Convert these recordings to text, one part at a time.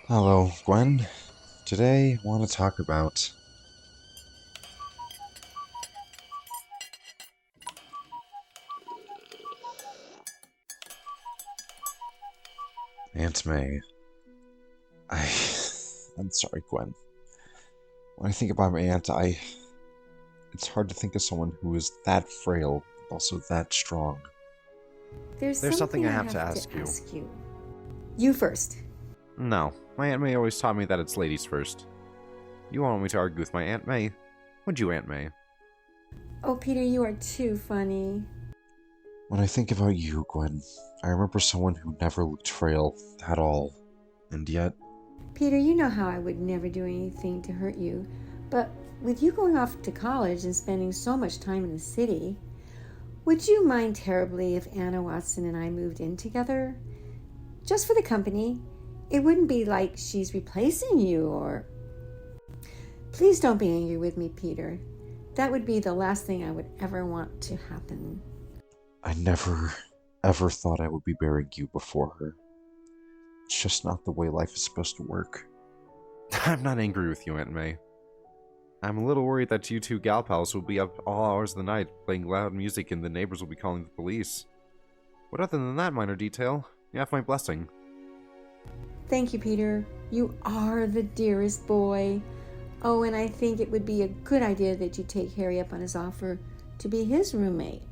Hello, Gwen. Today, I want to talk about Aunt May. I... I'm sorry, Gwen. When I think about my aunt, it's hard to think of someone who is that frail, but also that strong. There's something I have to ask you. You first. No, my Aunt May always taught me that it's ladies first. You want me to argue with my Aunt May? Would you, Aunt May? Oh, Peter, you are too funny. When I think about you, Gwen, I remember someone who never looked frail at all. And yet... Peter, you know how I would never do anything to hurt you. But with you going off to college and spending so much time in the city, would you mind terribly if Anna Watson and I moved in together? Just for the company. It wouldn't be like she's replacing you or... Please don't be angry with me, Peter. That would be the last thing I would ever want to happen. I never, ever thought I would be burying you before her. It's just not the way life is supposed to work. I'm not angry with you, Aunt May. I'm a little worried that you two gal pals will be up all hours of the night playing loud music and the neighbors will be calling the police. But other than that minor detail, you have my blessing. Thank you, Peter. You are the dearest boy. Oh, and I think it would be a good idea that you take Harry up on his offer to be his roommate.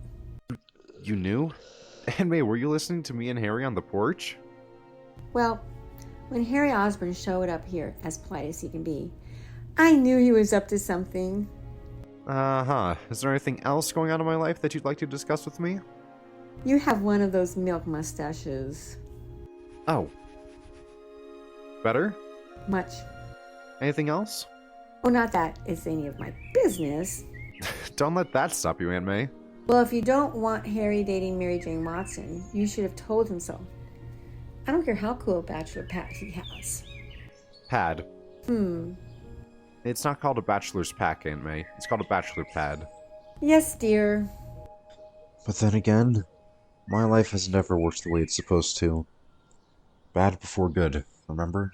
You knew? Aunt May, were you listening to me and Harry on the porch? Well, when Harry Osborn showed up here, as polite as he can be, I knew he was up to something. Uh-huh. Is there anything else going on in my life that you'd like to discuss with me? You have one of those milk mustaches. Oh. Better? Much. Anything else? Oh, not that it's any of my business. Don't let that stop you, Aunt May. Well, if you don't want Harry dating Mary Jane Watson, you should have told him so. I don't care how cool a bachelor pad he has. Pad. Hmm. It's not called a bachelor's pack, Aunt May. It's called a bachelor pad. Yes, dear. But then again, my life has never worked the way it's supposed to. Bad before good, remember?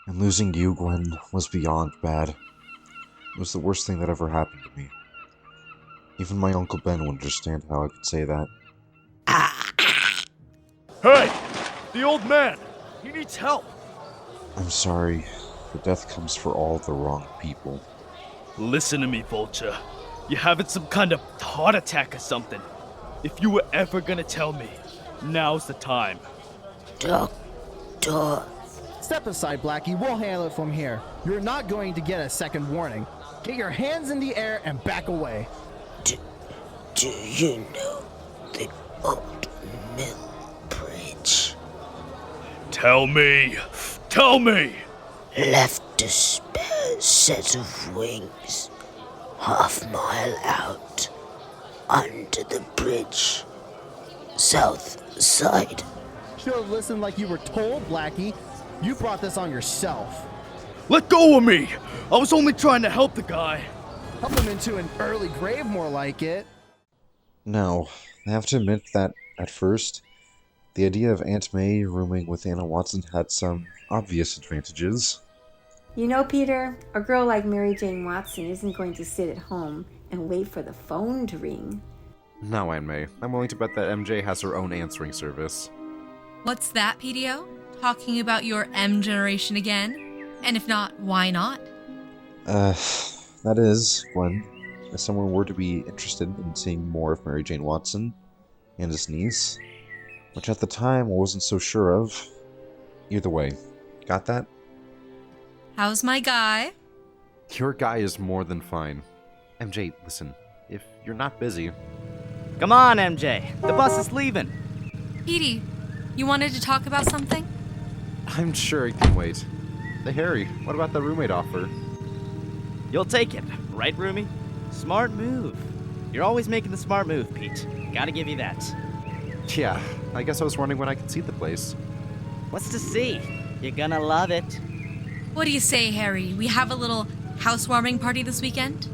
And losing you, Gwen, was beyond bad. It was the worst thing that ever happened to me. Even my Uncle Ben would understand how I could say that. Hey! The old man! He needs help! I'm sorry, but death comes for all the wrong people. Listen to me, Vulture. You're having some kind of heart attack or something. If you were ever gonna tell me, now's the time. Doctor. Step aside, Blackie. We'll handle it from here. You're not going to get a second warning. Get your hands in the air and back away. Do you know the old mill bridge? Tell me! Tell me! Left a spare set of wings, half-mile out, under the bridge, south side. Should have listened like you were told, Blackie. You brought this on yourself. Let go of me! I was only trying to help the guy. Help him into an early grave, more like it. Now, I have to admit that, at first, the idea of Aunt May rooming with Anna Watson had some obvious advantages. You know, Peter, a girl like Mary Jane Watson isn't going to sit at home and wait for the phone to ring. No, Aunt May. I'm willing to bet that MJ has her own answering service. What's that, PDO? Talking about your M generation again? And if not, why not? That is, Gwen, if someone were to be interested in seeing more of Mary Jane Watson and his niece, which at the time I wasn't so sure of. Either way, got that? How's my guy? Your guy is more than fine. MJ, listen, if you're not busy... Come on, MJ. The bus is leaving. Petey, you wanted to talk about something? I'm sure it can wait. Hey, Harry, what about the roommate offer? You'll take it, right, Roomie? Smart move. You're always making the smart move, Pete. Gotta give you that. Yeah, I guess I was wondering when I could see the place. What's to see? You're gonna love it. What do you say, Harry? We have a little housewarming party this weekend?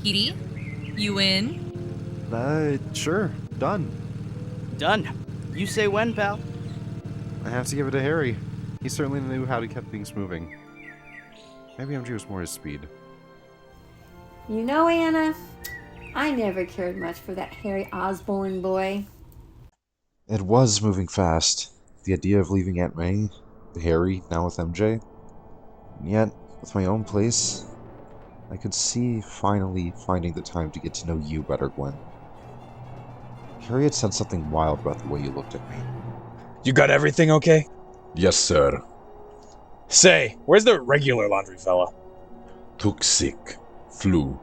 Petey, you in? Sure. Done. Done. You say when, pal? I have to give it to Harry. He certainly knew how to keep things moving. Maybe MJ was more his speed. You know, Anna, I never cared much for that Harry Osborn boy. It was moving fast. The idea of leaving Aunt May, Harry, now with MJ. And yet, with my own place, I could see finally finding the time to get to know you better, Gwen. Harry had said something wild about the way you looked at me. You got everything okay? Yes, sir. Say, where's the regular laundry fella? Took sick. Flu.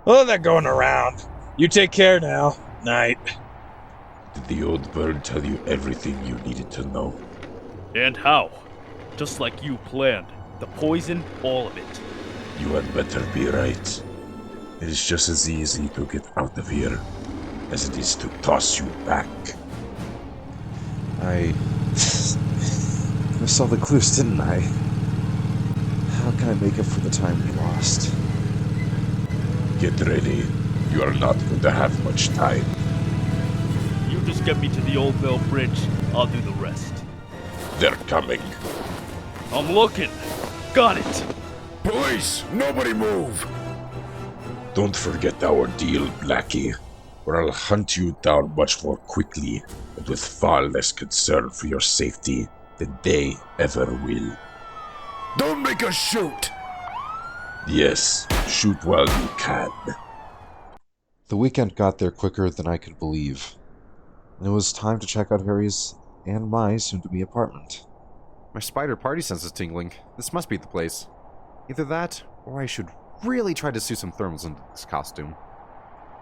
Oh, they're going around. You take care now. Night. Did the old bird tell you everything you needed to know? And how? Just like you planned. The poison, all of it. You had better be right. It is just as easy to get out of here as it is to toss you back. I saw the clues, didn't I? How can I make up for the time we lost? Get ready. You are not going to have much time. You just get me to the Old Bell Bridge. I'll do the rest. They're coming. I'm looking. Got it. Police! Nobody move! Don't forget our deal, Blackie, or I'll hunt you down much more quickly and with far less concern for your safety than they ever will. Don't make us shoot! Yes, shoot while you can. The weekend got there quicker than I could believe, and it was time to check out Harry's and my soon-to-be apartment. My spider party sense is tingling. This must be the place. Either that, or I should really try to sew some thermals into this costume.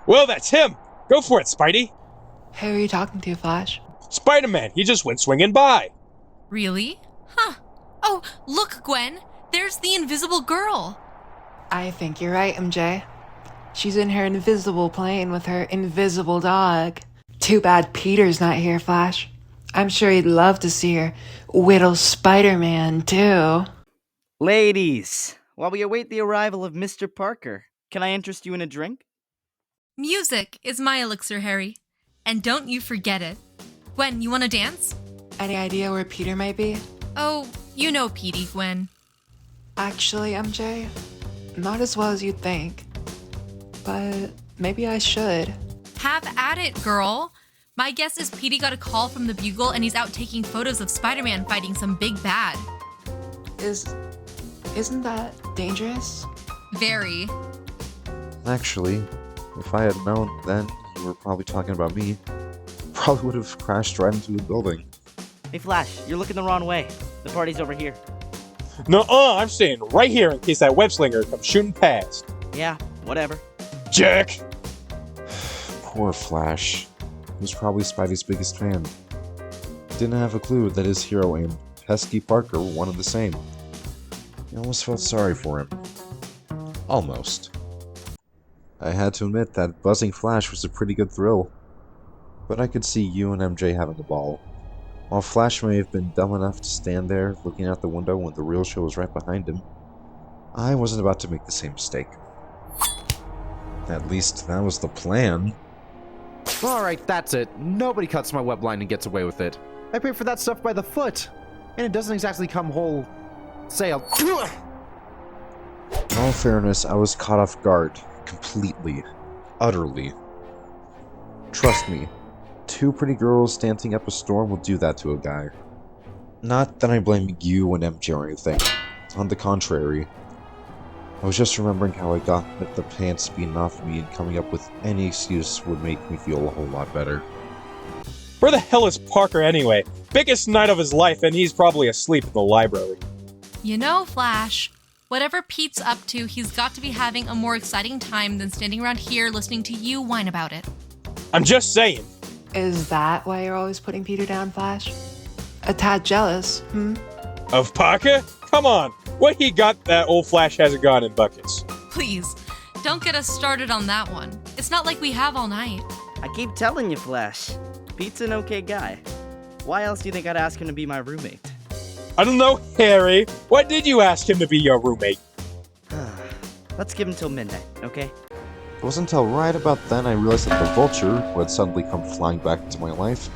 Well, that's him! Go for it, Spidey! Who are you talking to, Flash? Spider-Man, he just went swinging by! Really? Huh. Oh, look, Gwen. There's the invisible girl. I think you're right, MJ. She's in her invisible plane with her invisible dog. Too bad Peter's not here, Flash. I'm sure he'd love to see her whittle Spider-Man, too. Ladies, while we await the arrival of Mr. Parker, can I interest you in a drink? Music is my elixir, Harry. And don't you forget it. Gwen, you want to dance? Any idea where Peter might be? Oh, you know Petey, Gwen. Actually, MJ, not as well as you'd think. But maybe I should. Have at it, girl. My guess is Petey got a call from the Bugle and he's out taking photos of Spider-Man fighting some big bad. Isn't that dangerous? Very. Actually, if I had known then you were probably talking about me, probably would have crashed right into the building. Hey, Flash, you're looking the wrong way. The party's over here. Nuh-uh, I'm staying right here in case that web-slinger comes shooting past. Yeah, whatever. Jack! Poor Flash. He was probably Spidey's biggest fan. Didn't have a clue that his hero and pesky Parker were one and the same. I almost felt sorry for him. Almost. I had to admit that buzzing Flash was a pretty good thrill. But I could see you and MJ having a ball. While Flash may have been dumb enough to stand there looking out the window when the real show was right behind him, I wasn't about to make the same mistake. At least that was the plan. Alright, that's it. Nobody cuts my web line and gets away with it. I pay for that stuff by the foot. And it doesn't exactly come whole sale. In all fairness, I was caught off guard. Completely. Utterly. Trust me, 2 pretty girls dancing up a storm will do that to a guy. Not that I'm blaming you and MJ or anything. On the contrary. I was just remembering how I got the pants beaten off me, and coming up with any excuse would make me feel a whole lot better. Where the hell is Parker anyway? Biggest night of his life, and he's probably asleep in the library. You know, Flash, whatever Pete's up to, he's got to be having a more exciting time than standing around here listening to you whine about it. I'm just saying. Is that why you're always putting Peter down, Flash? A tad jealous, Of Parker? Come on. What he got that old Flash hasn't gone in buckets. Please, don't get us started on that one. It's not like we have all night. I keep telling you, Flash. Pete's an okay guy. Why else do you think I'd ask him to be my roommate? I don't know, Harry. Why did you ask him to be your roommate? Let's give him till midnight, okay? It wasn't until right about then I realized that the Vulture, who had suddenly come flying back into my life,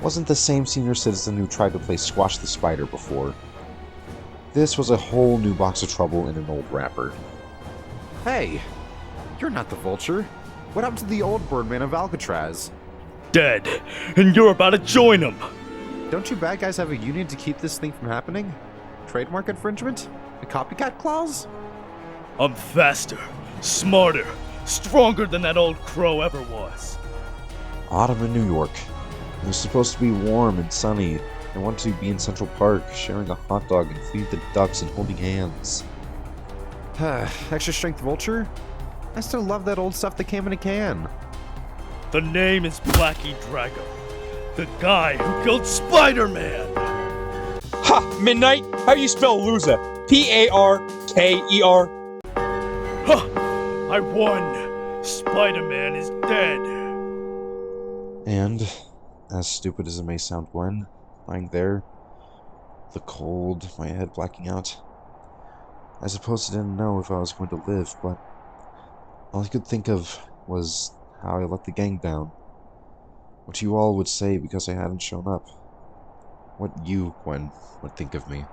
wasn't the same senior citizen who tried to play Squash the Spider before. This was a whole new box of trouble in an old wrapper. Hey, you're not the Vulture. What happened to the old Birdman of Alcatraz? Dead, and you're about to join him. Don't you bad guys have a union to keep this thing from happening? Trademark infringement? A copycat clause? I'm faster, smarter, stronger than that old crow ever was. Autumn in New York. It was supposed to be warm and sunny. I wanted to be in Central Park, sharing a hot dog and feeding the ducks and holding hands. Extra strength Vulture? I still love that old stuff that came in a can. The name is Blackie Drago, the guy who killed Spider-Man. Ha! Midnight? How do you spell loser? Parker? Huh! I won! Spider-Man is dead! And, as stupid as it may sound, Gwen, lying there, the cold, my head blacking out, I suppose I didn't know if I was going to live, but all I could think of was how I let the gang down. What you all would say because I hadn't shown up. What you, Gwen, would think of me.